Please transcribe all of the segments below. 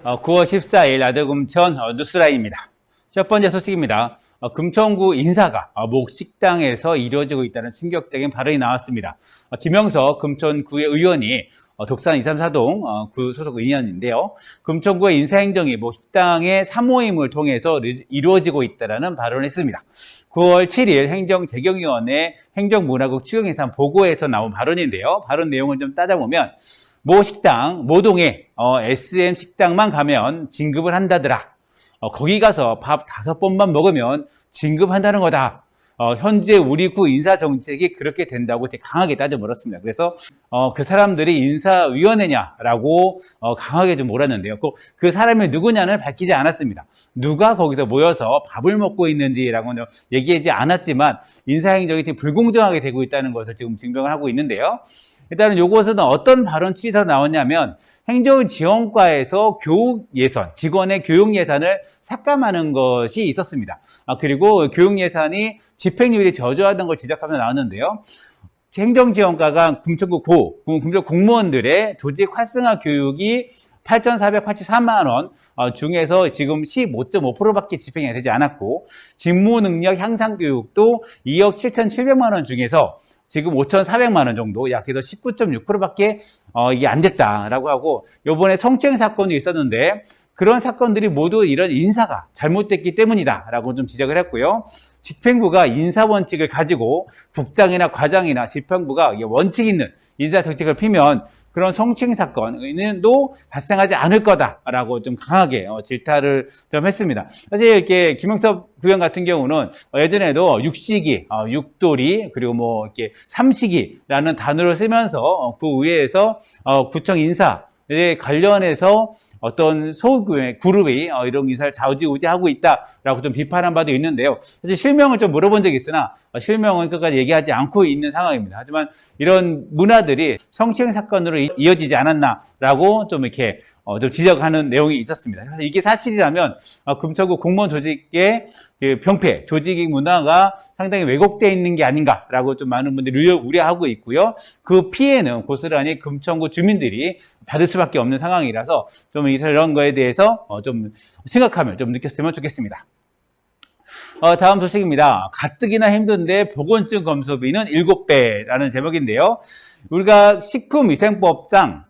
9월 14일 아드금천 뉴스라인입니다. 첫 번째 소식입니다. 금천구 인사가 모 식당에서 이루어지고 있다는 충격적인 발언이 나왔습니다. 김영석 금천구의 의원이 독산 234동 구 소속 의원인데요. 금천구의 인사행정이 모 식당의 사모임을 통해서 이루어지고 있다는 발언을 했습니다. 9월 7일 행정재경위원회 행정문화국 추경예산 보고에서 나온 발언인데요. 발언 내용을 좀 따져보면 모 식당, 모동에 SM 식당만 가면 진급을 한다더라. 거기 가서 밥 5번만 먹으면 진급한다는 거다. 현재 우리 구 인사 정책이 그렇게 된다고 되게 강하게 따져 물었습니다. 그래서 그 사람들이 인사위원회냐라고 강하게 좀 몰았는데요. 그 사람이 누구냐는 밝히지 않았습니다. 누가 거기서 모여서 밥을 먹고 있는지라고는 얘기하지 않았지만 인사행정이 되게 불공정하게 되고 있다는 것을 지금 증명을 하고 있는데요. 일단은 요것은 어떤 발언 취지에서 나왔냐면 행정지원과에서 교육 예산, 직원의 교육 예산을 삭감하는 것이 있었습니다. 그리고 교육 예산이 집행률이 저조하던 걸 지적하며 나왔는데요. 행정지원과가 금천구 금천 공무원들의 조직 활성화 교육이 8,483만 원 중에서 지금 15.5%밖에 집행이 되지 않았고 직무 능력 향상 교육도 2억 7,700만 원 중에서 지금 5,400만 원 정도, 약 해서 19.6%밖에 이게 안 됐다라고 하고, 요번에 성추행 사건이 있었는데 그런 사건들이 모두 이런 인사가 잘못됐기 때문이다라고 좀 지적을 했고요. 집행부가 인사 원칙을 가지고 국장이나 과장이나 집행부가 원칙 있는 인사 정책을 피면 그런 성추행 사건은 또 발생하지 않을 거다라고 좀 강하게 질타를 좀 했습니다. 사실 이렇게 김영석 구의원 같은 경우는 예전에도 육식이, 육돌이, 그리고 뭐 이렇게 삼식이라는 단어를 쓰면서 구의회에서 구청 인사에 관련해서 어떤 소그룹의 그룹이 이런 인사를 좌우지우지하고 있다라고 좀 비판한 바도 있는데요. 사실 실명을 좀 물어본 적이 있으나 실명은 끝까지 얘기하지 않고 있는 상황입니다. 하지만 이런 문화들이 성추행 사건으로 이어지지 않았나라고 좀 이렇게 좀 지적하는 내용이 있었습니다. 사실 이게 사실이라면 금천구 공무원 조직의 그 병폐, 조직 문화가 상당히 왜곡되어 있는 게 아닌가라고 좀 많은 분들이 우려하고 있고요. 그 피해는 고스란히 금천구 주민들이 받을 수밖에 없는 상황이라서 좀 이런 거에 대해서 좀 생각하면 좀 느꼈으면 좋겠습니다. 다음 소식입니다. 가뜩이나 힘든데 보건증 검수비는 7배라는 제목인데요. 우리가 식품위생법상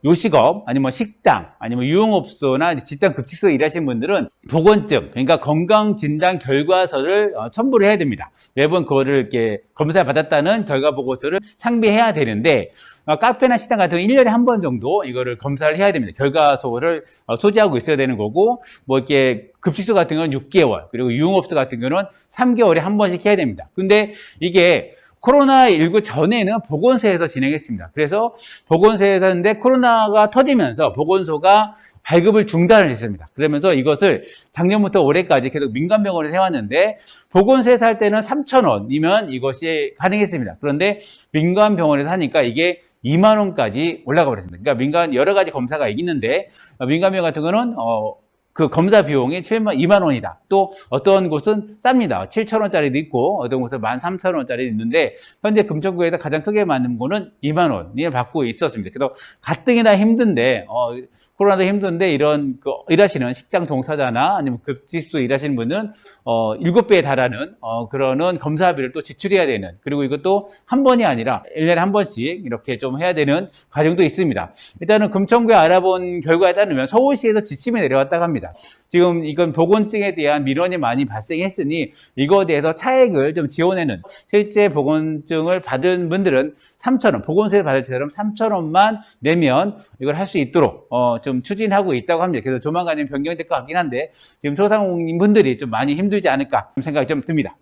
요식업 아니면 식당 아니면 유흥업소나 집단급식소에 일하시는 분들은 보건증, 그러니까 건강진단 결과서를 첨부를 해야 됩니다. 매번 그거를 이렇게 검사를 받았다는 결과 보고서를 상비해야 되는데 카페나 식당 같은 경우는 1년에 한 번 정도 이거를 검사를 해야 됩니다. 결과서를 소지하고 있어야 되는 거고, 뭐 이렇게 급식소 같은 경우는 6개월, 그리고 유흥업소 같은 경우는 3개월에 한 번씩 해야 됩니다. 근데 이게 코로나19 전에는 보건소에서 진행했습니다. 그래서 보건소에서 했는데 코로나가 터지면서 보건소가 발급을 중단을 했습니다. 그러면서 이것을 작년부터 올해까지 계속 민간병원에 해왔는데 보건소에서 할 때는 3,000원이면 이것이 가능했습니다. 그런데 민간병원에서 하니까 이게 2만 원까지 올라가 버렸습니다. 그러니까 민간 여러 가지 검사가 있는데 민간병원 같은 거는 그 검사 비용이 2만 원이다. 또 어떤 곳은 쌉니다. 7,000원짜리도 있고 어떤 곳은 13,000원짜리도 있는데 현재 금천구에서 가장 크게 맞는 거는 2만 원을 받고 있었습니다. 그래서 가뜩이나 힘든데 코로나도 힘든데 이런 일하시는 식당 종사자나 아니면 급식소 일하시는 분은 7배에 달하는 그러는 검사비를 또 지출해야 되는, 그리고 이것도 한 번이 아니라 1년에 한 번씩 이렇게 좀 해야 되는 과정도 있습니다. 일단은 금천구에 알아본 결과에 따르면 서울시에서 지침이 내려왔다고 합니다. 지금 이건 보건증에 대한 민원이 많이 발생했으니 이거에 대해서 차액을 좀 지원해는, 실제 보건증을 받은 분들은 3,000원, 보건소에서 받을 때처럼 3,000원만 내면 이걸 할 수 있도록 좀 추진하고 있다고 합니다. 그래서 조만간 변경이 될 것 같긴 한데 지금 소상공인분들이 좀 많이 힘들지 않을까 생각이 좀 듭니다.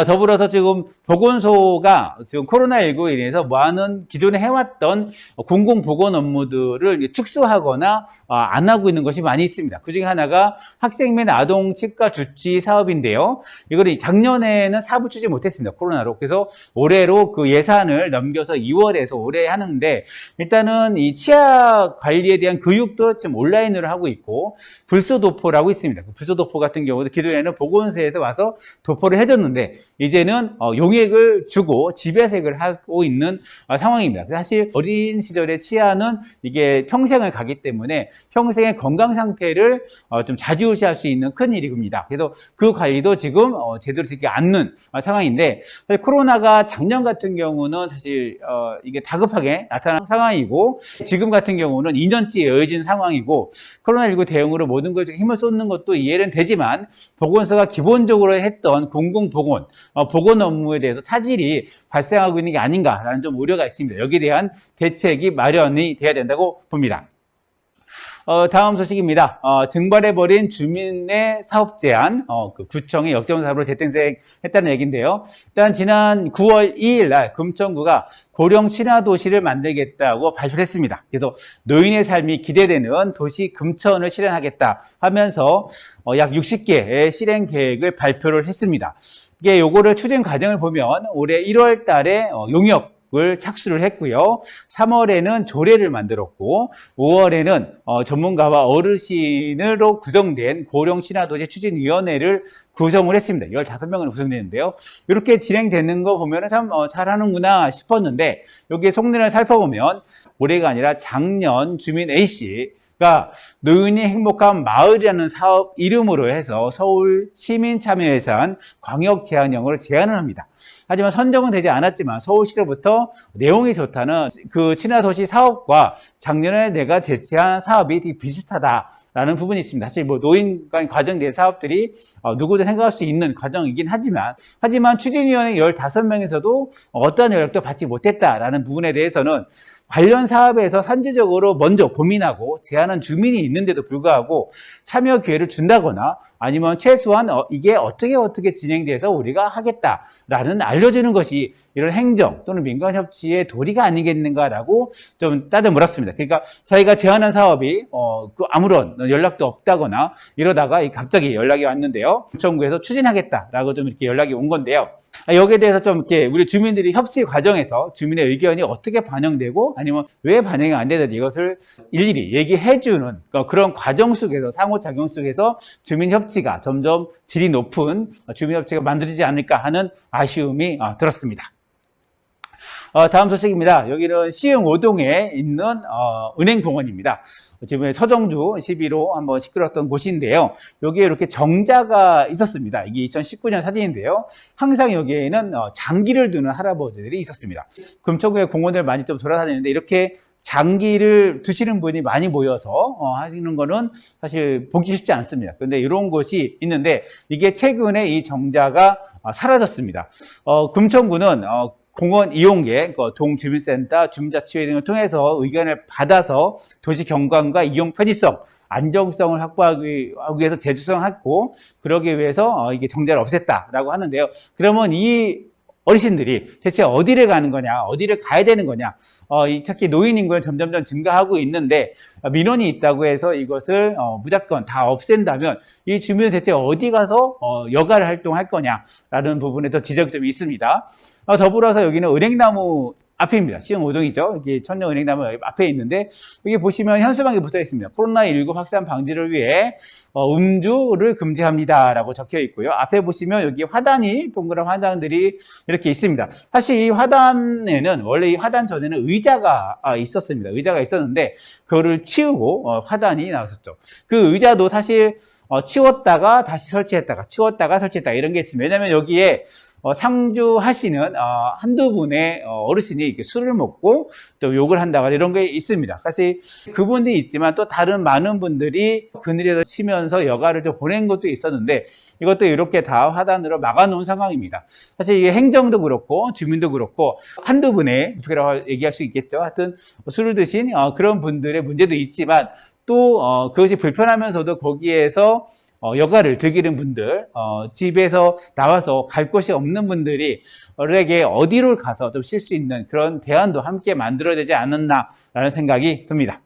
더불어서 지금 보건소가 지금 코로나19로 인해서 많은 기존에 해왔던 공공보건 업무들을 축소하거나 안 하고 있는 것이 많이 있습니다. 그 중에 하나가 학생 및 아동 치과 주치 사업인데요. 이거를 작년에는 사부 추진 못했습니다. 코로나로. 그래서 올해로 그 예산을 넘겨서 2월에서 올해 하는데, 일단은 이 치아 관리에 대한 교육도 지금 온라인으로 하고 있고, 불소도포라고 있습니다. 불소도포 같은 경우도 기존에는 보건소에서 와서 도포를 해줬는데 이제는 용액을 주고 지배색을 하고 있는 상황입니다. 사실 어린 시절의 치아는 이게 평생을 가기 때문에 평생의 건강 상태를 좀 좌지우지할 수 있는 큰 일입니다. 그래서 그 관리도 지금 제대로 되지 않는 상황인데, 사실 코로나가 작년 같은 경우는 사실 이게 다급하게 나타난 상황이고, 지금 같은 경우는 2년째 이어진 상황이고, 코로나19 대응으로 모든 것에 힘을 쏟는 것도 이해는 되지만, 보건소가 기본적으로 했던 공공보건, 보건 업무에 대해서 차질이 발생하고 있는 게 아닌가라는 좀 우려가 있습니다. 여기에 대한 대책이 마련이 돼야 된다고 봅니다. 다음 소식입니다. 증발해버린 주민의 사업 제한, 그 구청이 역점사업으로 재탄생했다는 얘기인데요. 일단 지난 9월 2일 날 금천구가 고령 친화도시를 만들겠다고 발표를 했습니다. 그래서 노인의 삶이 기대되는 도시 금천을 실현하겠다 하면서 약 60개의 실행 계획을 발표를 했습니다. 이게 요거를 추진 과정을 보면 올해 1월 달에 용역을 착수를 했고요. 3월에는 조례를 만들었고 5월에는 전문가와 어르신으로 구성된 고령 친화도시 추진위원회를 구성을 했습니다. 15명으로 구성되는데요. 이렇게 진행되는 거 보면 참 잘하는구나 싶었는데, 여기에 속내를 살펴보면 올해가 아니라 작년 주민 A씨가 노인이 행복한 마을이라는 사업 이름으로 해서 서울 시민참여예산 광역제한령으로 제안을 합니다. 하지만 선정은 되지 않았지만 서울시로부터 내용이 좋다는 그 친화도시 사업과 작년에 내가 제시한 사업이 되게 비슷하다라는 부분이 있습니다. 사실 뭐 노인 간 과정된 사업들이 누구도 생각할 수 있는 과정이긴 하지만 추진위원회 15명에서도 어떠한 연락도 받지 못했다라는 부분에 대해서는 관련 사업에서 선제적으로 먼저 고민하고 제안한 주민이 있는데도 불구하고 참여 기회를 준다거나 아니면 최소한 이게 어떻게 진행돼서 우리가 하겠다라는 알려주는 것이 이런 행정 또는 민간협치의 도리가 아니겠는가라고 좀 따져 물었습니다. 그러니까 자기가 제안한 사업이 아무런 연락도 없다거나 이러다가 갑자기 연락이 왔는데요. 구청구에서 추진하겠다라고 좀 이렇게 연락이 온 건데요. 여기에 대해서 좀 이렇게 우리 주민들이 협치 과정에서 주민의 의견이 어떻게 반영되고 아니면 왜 반영이 안 되는지 이것을 일일이 얘기해주는 그런 과정 속에서 상호작용 속에서 주민협치가 점점 질이 높은 주민협치가 만들어지지 않을까 하는 아쉬움이 들었습니다. 다음 소식입니다. 여기는 시흥 5동에 있는 은행공원입니다. 지금 서정주 12로 한번 시끄러웠던 곳인데요. 여기에 이렇게 정자가 있었습니다. 이게 2019년 사진인데요. 항상 여기에는 장기를 두는 할아버지들이 있었습니다. 금천구의 공원을 많이 좀 돌아다니는데 이렇게 장기를 두시는 분이 많이 모여서 하시는 거는 사실 보기 쉽지 않습니다. 그런데 이런 곳이 있는데 이게 최근에 이 정자가 사라졌습니다. 금천구는 공원 이용객, 동주민센터, 주민자치회 등을 통해서 의견을 받아서 도시 경관과 이용 편의성, 안정성을 확보하기 위해서 재조성했고, 그러기 위해서 이게 정자를 없앴다라고 하는데요. 그러면 이 어르신들이 대체 어디를 가는 거냐, 어디를 가야 되는 거냐, 특히 노인 인구가 점점점 증가하고 있는데 민원이 있다고 해서 이것을 무조건 다 없앤다면 이 주민은 대체 어디 가서 여가를 활동할 거냐라는 부분에도 지적이 좀 있습니다. 더불어서 여기는 은행나무 앞입니다. 시흥 5동이죠. 이게 천년은행나무 앞에 있는데 여기 보시면 현수막이 붙어 있습니다. 코로나19 확산 방지를 위해 음주를 금지합니다라고 적혀 있고요. 앞에 보시면 여기 화단이 동그란 화단들이 이렇게 있습니다. 사실 이 화단에는 원래 이 화단 전에는 의자가 있었습니다. 의자가 있었는데 그거를 치우고 화단이 나왔었죠. 그 의자도 사실 치웠다가 다시 설치했다가 치웠다가 설치했다 이런 게 있습니다. 왜냐하면 여기에 상주하시는 한두 분의 어르신이 이렇게 술을 먹고 또 욕을 한다거나 이런 게 있습니다. 사실 그분들이 있지만 또 다른 많은 분들이 그늘에서 쉬면서 여가를 좀 보낸 것도 있었는데 이것도 이렇게 다 화단으로 막아놓은 상황입니다. 사실 이게 행정도 그렇고 주민도 그렇고 한두 분의 부패라고 얘기할 수 있겠죠. 하여튼 술을 드신 그런 분들의 문제도 있지만 또 그것이 불편하면서도 거기에서 여가를 즐기는 분들, 집에서 나와서 갈 곳이 없는 분들에게 어디로 가서 좀 쉴 수 있는 그런 대안도 함께 만들어야 되지 않았나라는 생각이 듭니다.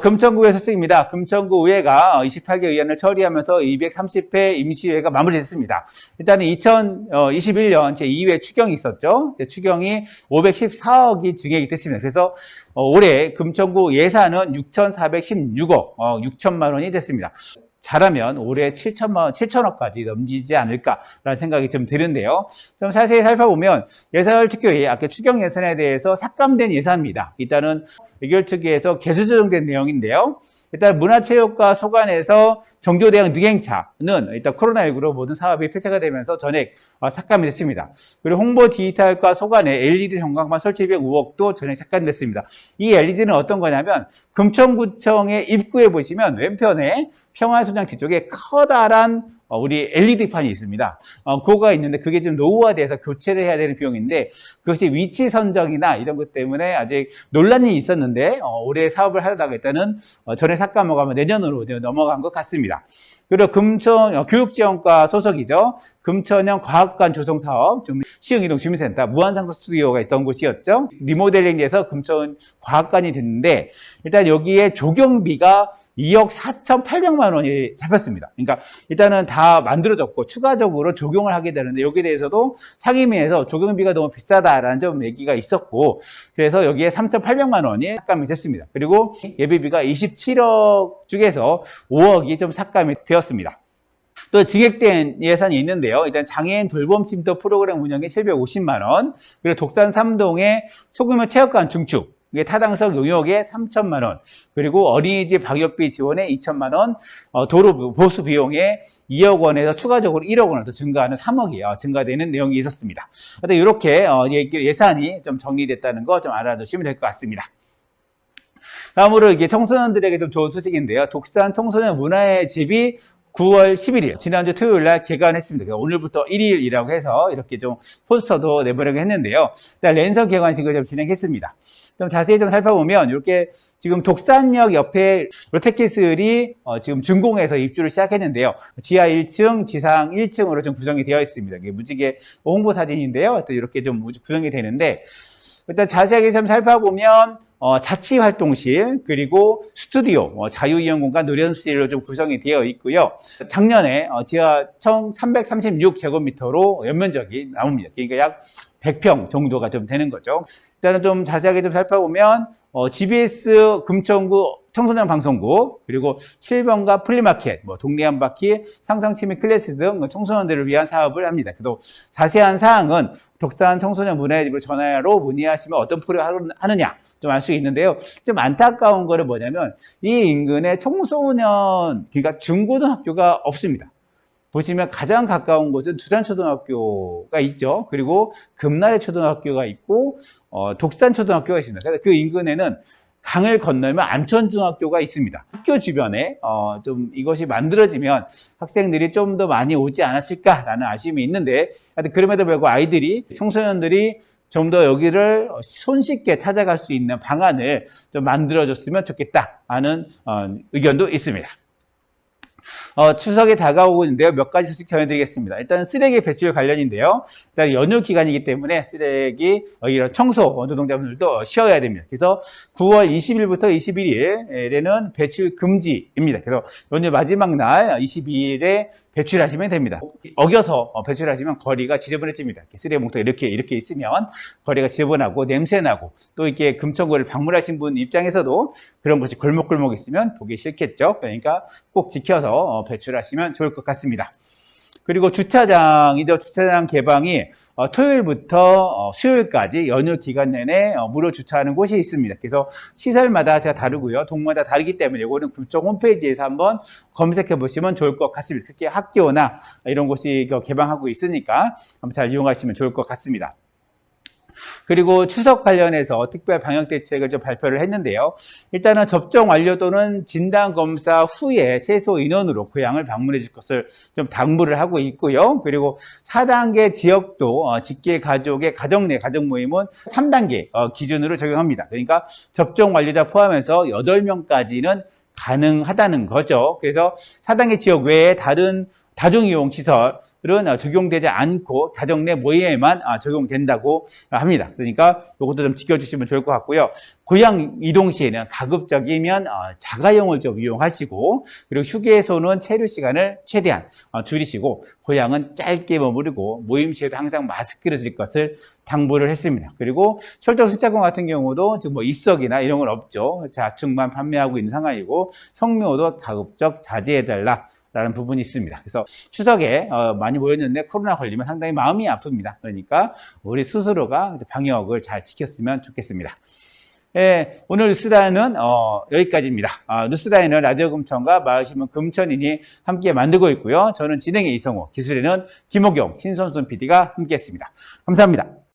금천구의 소식입니다. 금천구 의회가 28개 의안을 처리하면서 230회 임시회가 마무리됐습니다. 일단은 2021년 제2회 추경이 있었죠. 추경이 514억이 증액이 됐습니다. 그래서 올해 금천구 예산은 6,416억 6천만 원이 됐습니다. 잘하면 올해 7천억까지 넘기지 않을까라는 생각이 좀 드는데요. 좀 자세히 살펴보면 예산특위의 아까 추경 예산에 대해서 삭감된 예산입니다. 일단은 의결특위에서 개수 조정된 내용인데요. 일단 문화체육과 소관에서 정교대학 능행차는 일단 코로나19로 모든 사업이 폐쇄가 되면서 전액 삭감이 됐습니다. 그리고 홍보 디지털과 소관에 LED 형광판 설치 비용 5억도 전액 삭감됐습니다. 이 LED는 어떤 거냐면 금천구청의 입구에 보시면 왼편에 평화소장 뒤쪽에 커다란 우리 LED판이 있습니다. 그거가 있는데 그게 좀 노후화돼서 교체를 해야 되는 비용인데 그것이 위치 선정이나 이런 것 때문에 아직 논란이 있었는데 올해 사업을 하다가 일단은 전에 삭감하고 하면 내년으로 넘어간 것 같습니다. 그리고 금천 교육지원과 소속이죠. 금천형 과학관 조성 사업, 시흥이동 주민센터 무한상사 스튜디오가 있던 곳이었죠. 리모델링돼서 금천 과학관이 됐는데 일단 여기에 조경비가 2억 4,800만 원이 잡혔습니다. 그러니까 일단은 다 만들어졌고 추가적으로 적용을 하게 되는데 여기에 대해서도 상임위에서 조경비가 너무 비싸다라는 좀 얘기가 있었고 그래서 여기에 3,800만 원이 삭감이 됐습니다. 그리고 예비비가 27억 중에서 5억이 좀 삭감이 되었습니다. 또 증액된 예산이 있는데요. 일단 장애인 돌봄 침투 프로그램 운영에 750만 원, 그리고 독산 3동의 소규모 체육관 중축, 이게 타당성 용역에 3천만 원, 그리고 어린이집 방역비 지원에 2천만 원, 도로 보수 비용에 2억 원에서 추가적으로 1억 원을 더 증가하는 3억이 증가되는 내용이 있었습니다. 이렇게 예산이 좀 정리됐다는 거 좀 알아두시면 될 것 같습니다. 다음으로 이게 청소년들에게 좀 좋은 소식인데요. 독산 청소년 문화의 집이 9월 11일, 지난주 토요일 날 개관했습니다. 오늘부터 1일이라고 해서 이렇게 좀 포스터도 내보려고 했는데요. 랜선 개관식을 좀 진행했습니다. 좀 자세히 좀 살펴보면 이렇게 지금 독산역 옆에 롯데캐슬이 지금 준공해서 입주를 시작했는데요. 지하 1층, 지상 1층으로 좀 구성이 되어 있습니다. 이게 무지개 홍보 사진인데요. 이렇게 좀 구성이 되는데 일단 자세하게 좀 살펴보면 자치활동실, 그리고 스튜디오, 자유이용 공간, 노련실로 좀 구성이 되어 있고요. 작년에 지하 1336제곱미터로 연면적이 나옵니다. 그러니까 약 100평 정도가 좀 되는 거죠. 일단은 좀 자세하게 좀 살펴보면 GBS 금천구 청소년 방송국, 그리고 7번가 플리마켓, 동네 한 바퀴, 상상치미 클래스 등 청소년들을 위한 사업을 합니다. 그래서 자세한 사항은 독산 청소년 문화의 집을 전화로 문의하시면 어떤 프로그램을 하느냐 좀 알 수 있는데요. 좀 안타까운 거는 뭐냐면 이 인근에 청소년, 그러니까 중고등학교가 없습니다. 보시면 가장 가까운 곳은 두산초등학교가 있죠. 그리고 금나래 초등학교가 있고 독산 초등학교가 있습니다. 그래서 그 인근에는 강을 건너면 안천중학교가 있습니다. 학교 주변에 좀 이것이 만들어지면 학생들이 좀 더 많이 오지 않았을까라는 아쉬움이 있는데 그럼에도 불구하고 아이들이, 청소년들이 좀 더 여기를 손쉽게 찾아갈 수 있는 방안을 좀 만들어줬으면 좋겠다 하는 의견도 있습니다. 추석이 다가오고 있는데요. 몇 가지 소식 전해드리겠습니다. 일단 쓰레기 배출 관련인데요. 일단 연휴 기간이기 때문에 쓰레기 이런 청소 노동자분들도 쉬어야 됩니다. 그래서 9월 20일부터 21일에는 배출 금지입니다. 그래서 연휴 마지막 날 22일에 배출하시면 됩니다. 어겨서 배출하시면 거리가 지저분해집니다. 쓰레기 봉투가 이렇게 있으면 거리가 지저분하고 냄새나고 또 이렇게 금천구를 방문하신 분 입장에서도 그런 것이 골목골목 있으면 보기 싫겠죠. 그러니까 꼭 지켜서 배출하시면 좋을 것 같습니다. 그리고 주차장이죠. 주차장 개방이 토요일부터 수요일까지 연휴 기간 내내 무료 주차하는 곳이 있습니다. 그래서 시설마다 제가 다르고요. 동마다 다르기 때문에 이거는 구청 홈페이지에서 한번 검색해 보시면 좋을 것 같습니다. 특히 학교나 이런 곳이 개방하고 있으니까 한번 잘 이용하시면 좋을 것 같습니다. 그리고 추석 관련해서 특별 방역 대책을 좀 발표를 했는데요. 일단은 접종 완료 또는 진단 검사 후에 최소 인원으로 고향을 방문해 줄 것을 좀 당부를 하고 있고요. 그리고 4단계 지역도 직계 가족의 가정 내 가족 모임은 3단계 기준으로 적용합니다. 그러니까 접종 완료자 포함해서 8명까지는 가능하다는 거죠. 그래서 4단계 지역 외에 다른 다중이용 시설 적용되지 않고 가정 내 모임에만 적용된다고 합니다. 그러니까 이것도 좀 지켜주시면 좋을 것 같고요. 고향 이동 시에는 가급적이면 자가용을 좀 이용하시고, 그리고 휴게소는 체류 시간을 최대한 줄이시고, 고향은 짧게 머무르고 모임 시에도 항상 마스크를 쓸 것을 당부를 했습니다. 그리고 철도 승차권 같은 경우도 지금 뭐 입석이나 이런 건 없죠. 좌측만 판매하고 있는 상황이고, 성묘도 가급적 자제해달라 라는 부분이 있습니다. 그래서 추석에 많이 모였는데 코로나 걸리면 상당히 마음이 아픕니다. 그러니까 우리 스스로가 방역을 잘 지켰으면 좋겠습니다. 예, 오늘 뉴스라인은 여기까지입니다. 뉴스라인은 라디오 금천과 마을신문 금천인이 함께 만들고 있고요. 저는 진행의 이성호, 기술에는 김호경, 신선순 PD가 함께했습니다. 감사합니다.